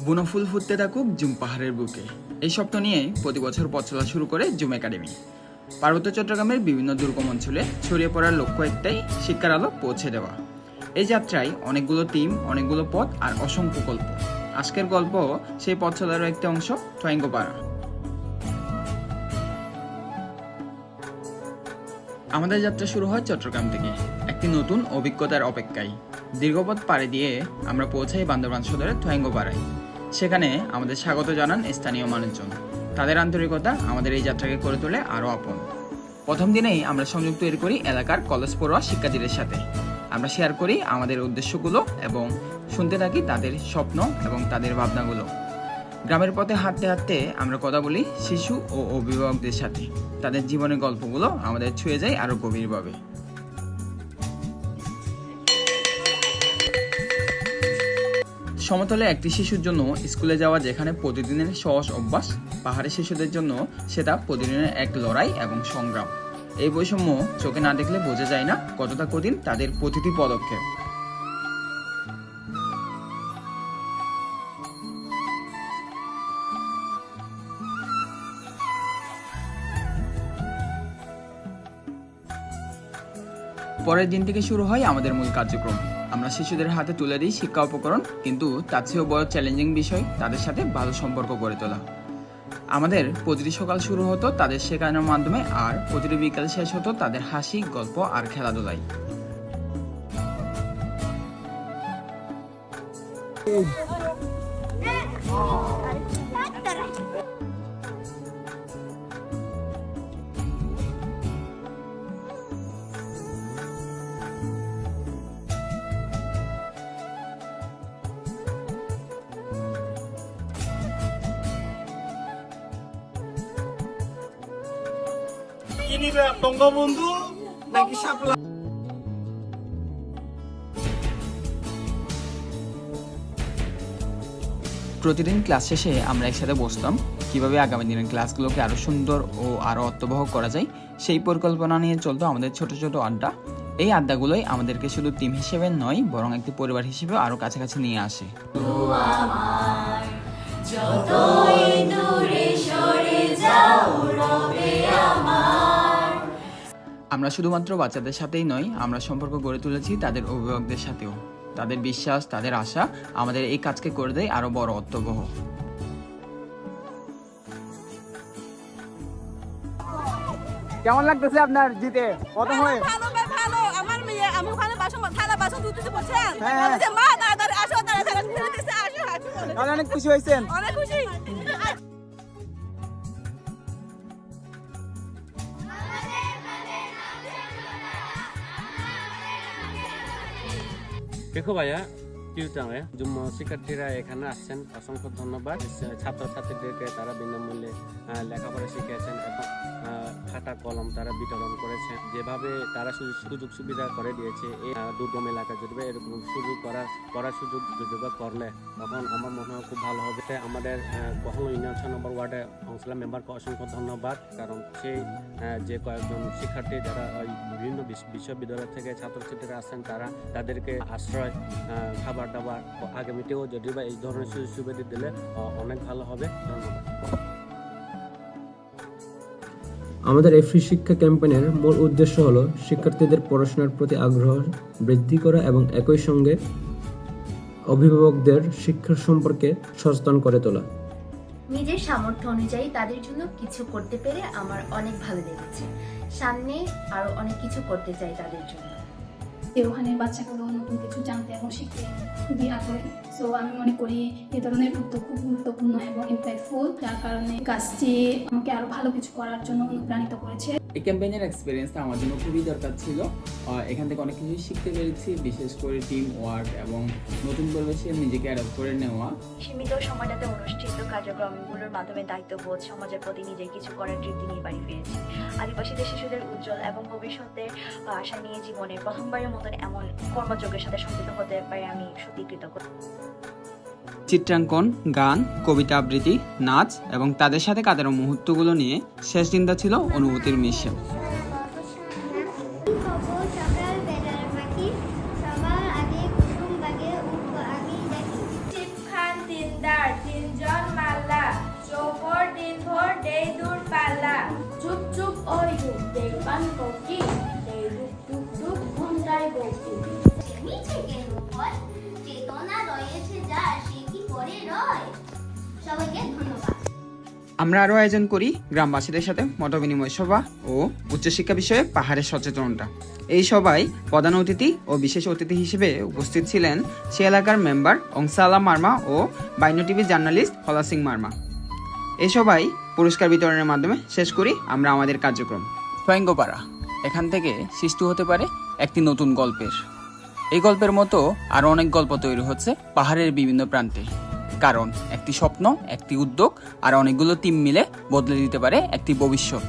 বুনো ফুল ফুটতে থাকুক জুম পাহাড়ের বুকে, এই স্বপ্ন নিয়ে প্রতি বছর পথ চলা শুরু করে জুম একাডেমি। পার্বত্য চট্টগ্রামের বিভিন্ন দুর্গম অঞ্চলে ছড়িয়ে পড়ার লক্ষ্য একটাই, শিক্ষার আলো পৌঁছে দেওয়া। এই যাত্রায় অনেকগুলো টিম, অনেকগুলো পথ আর অসংখ্য গল্প। আজকের গল্প সেই পথ চলারও একটা অংশ, ট্রাইঙ্গোপাড়া। আমাদের যাত্রা শুরু হয় চট্টগ্রাম থেকে, একটি নতুন অভিজ্ঞতার অপেক্ষায়। দীর্ঘপথ পাড়ি দিয়ে আমরা পৌঁছাই বান্দরবান সদরের ট্রাইঙ্গোপাড়ায়। সেখানে আমাদের স্বাগত জানান স্থানীয় মানুষজন। তাদের আন্তরিকতা আমাদের এই যাত্রাকে করে তোলে আরও আপন। প্রথম দিনেই আমরা সংযোগ তৈরি করি এলাকার কলেজ পড়ুয়া শিক্ষার্থীদের সাথে। আমরা শেয়ার করি আমাদের উদ্দেশ্যগুলো এবং শুনতে থাকি তাদের স্বপ্ন এবং তাদের ভাবনাগুলো। গ্রামের পথে হাঁটতে হাঁটতে আমরা কথা বলি শিশু ও অভিভাবকদের সাথে। তাদের জীবনের গল্পগুলো আমাদের ছুঁয়ে যায় আরও গভীরভাবে। সমতলে একটি শিশুর জন্য স্কুলে যাওয়া যেখানে প্রতিদিনের সহজ অভ্যাস, পাহাড়ি শিশুদের জন্য সেটা প্রতিদিনের এক লড়াই এবং সংগ্রাম। এই বৈষম্য চোখে না দেখলে বোঝা যায় না কতটা কঠিন তাদের প্রতিটি পদক্ষেপ। পরের দিন থেকে শুরু হয় আমাদের মূল কার্যক্রম। আমরা শিশুদের হাতে তুলে দিই শিক্ষা উপকরণ, কিন্তু তার চেয়েও বড় চ্যালেঞ্জিং বিষয় তাদের সাথে ভালো সম্পর্ক গড়ে তোলা। আমাদের প্রতিটি সকাল শুরু হতো তাদের শেখানোর মাধ্যমে, আর প্রতিটি বিকাল শেষ হতো তাদের হাসি, গল্প আর খেলাধুলায়। কি নিবে বঙ্গবন্ধু নাকি শাপলা? প্রতিদিন ক্লাস শেষে আমরা একসাথে বসতাম, কিভাবে আগামী দিনের ক্লাসগুলোকে আরো সুন্দর ও আরো অর্থবহ করা যায় সেই পরিকল্পনা নিয়ে চলতো আমাদের ছোট ছোট আড্ডা। এই আড্ডাগুলোই আমাদেরকে শুধু টিম হিসেবে নয়, বরং একটি পরিবার হিসেবে আরো কাছাকাছি নিয়ে আসে। আমরা শুধুমাত্র বাচ্চাদের সাথেই নয়, আমরা সম্পর্ক গড়ে তুলেছি তাদের অভিভাবকদের সাথেও। তাদের বিশ্বাস, তাদের আশা আমাদের এই কাজকে করে দেয় আরো বড় অর্থবহ। কেমন লাগতেছে আপনার জিতে প্রথম হয়ে? ভালো। আমার মেয়ে আমি ওখানে থালা বাসন ধুতেছি, বলছেন হ্যাঁ। যে মা তাড়াতাড়ি আসো, তাড়াতাড়ি ফিরতেছে, আসো তাহলে অনেক খুশি হয়েছেন? অনেক খুশি। দেখো ভাইয়া, টিউটারে যুগ্ম শিক্ষার্থীরা এখানে আসছেন, অসংখ্য ধন্যবাদ। ছাত্রছাত্রীদেরকে তারা বিনামূল্যে লেখাপড়া শিখিয়েছেন এবং খাতা কলম তারা বিতরণ করেছেন। যেভাবে তারা সুযোগ সুবিধা করে দিয়েছে এই দুর্গম এলাকা জুড়ে, এরকম সুযোগ করার সুযোগ যদি করলে তখন আমার মনে হয় খুব ভালো হবে। আমাদের কখনো ইউনিয়ন 6 নম্বর ওয়ার্ডে কাউন্সিলর মেম্বারকে অসংখ্য ধন্যবাদ, কারণ সেই যে কয়েকজন শিক্ষার্থী যারা বিভিন্ন বিশ্ববিদ্যালয় থেকে ছাত্রছাত্রীরা আসেন, তাদেরকে আশ্রয়, খাবার দাবার আগামীতেও যদি বা এই ধরনের সুযোগ সুবিধা দিলে অনেক ভালো হবে। ধন্যবাদ। আমাদের এই ফ্রি শিক্ষা ক্যাম্পেইনের মূল উদ্দেশ্য হলো শিক্ষার্থীদের পড়াশোনার প্রতি আগ্রহ বৃদ্ধি করা এবং একই সঙ্গে অভিভাবকদের শিক্ষা সম্পর্কে সচেতন করে তোলা। নিজের সামর্থ্য অনুযায়ী তাদের জন্য কিছু করতে পেরে আমার অনেক ভালো লেগেছে। সামনে আরো অনেক কিছু করতে চাই তাদের জন্য। ওখানে বাচ্চাগুলো নতুন কিছু জানতে এবং শিখতে খুবই আগ্রহী। সো আমি মনে করি এই ধরনের উদ্যোগ খুব গুরুত্বপূর্ণ এবং ইম্প্যাক্টফুল, যার কারণে কাজটি আমাকে আরো ভালো কিছু করার জন্য অনুপ্রাণিত করেছে। এই ক্যাম্পেইনের এক্সপিরিয়েন্সটা আমার জন্য খুবই দরকার ছিল। এখান থেকে অনেক কিছু শিখতে পেরেছি, বিশেষ করে টিম ওয়ার্ক এবং নতুন পরিবেশে নিজেকে অ্যাডাপ্ট করে নেওয়া। সীমিত সময়টাতে অনুষ্ঠিত কার্যক্রমগুলোর মাধ্যমে দায়িত্ববোধ, সমাজের প্রতি নিজের কিছু করার তৃপ্তি নিয়ে বাড়ি ফিরেছি। আদিবাসীদের শিশুদের উজ্জ্বল এবং ভবিষ্যতের আশা নিয়ে জীবনে প্রথমবারের মতন এমন কর্মযোগের সাথে সম্পৃক্ত হতে পারে আমি সত্যি কৃতজ্ঞ। চিত্রাঙ্কন, গান, কবিতা আবৃত্তি, নাচ এবং তাদের সাথে কাটানো মুহূর্তগুলো নিয়ে শেষ দিনটা ছিল অনুভূতির মিশেল। শিবখান দিনদার পানপত্রি এই ডুক ডুক ডুক ঘন্টায় বকরি মিছে কেন হয় চেতনা রয়েছে যার সে কি করে রয়। সবাইকে ধন্যবাদ। আমরা আরও আয়োজন করি গ্রামবাসীদের সাথে মতবিনিময় সভা ও উচ্চশিক্ষা বিষয়ে পাহাড়ের সচেতনতা। এই সভায় প্রধান অতিথি ও বিশেষ অতিথি হিসেবে উপস্থিত ছিলেন সে এলাকার মেম্বার অংসালা মার্মা ও বাইনো টিভি জার্নালিস্ট হলা সিং মার্মা। এই সভায় পুরস্কার বিতরণের মাধ্যমে শেষ করি আমরা আমাদের কার্যক্রম। থোয়াইঙ্গোপাড়া, এখান থেকে সৃষ্টি হতে পারে একটি নতুন গল্পের। এই গল্পের মতো আরও অনেক গল্প তৈরি হচ্ছে পাহাড়ের বিভিন্ন প্রান্তে, কারণ একটি স্বপ্ন, একটি উদ্যোগ আর অনেকগুলো টিম মিলে বদলে দিতে পারে একটি ভবিষ্যৎ।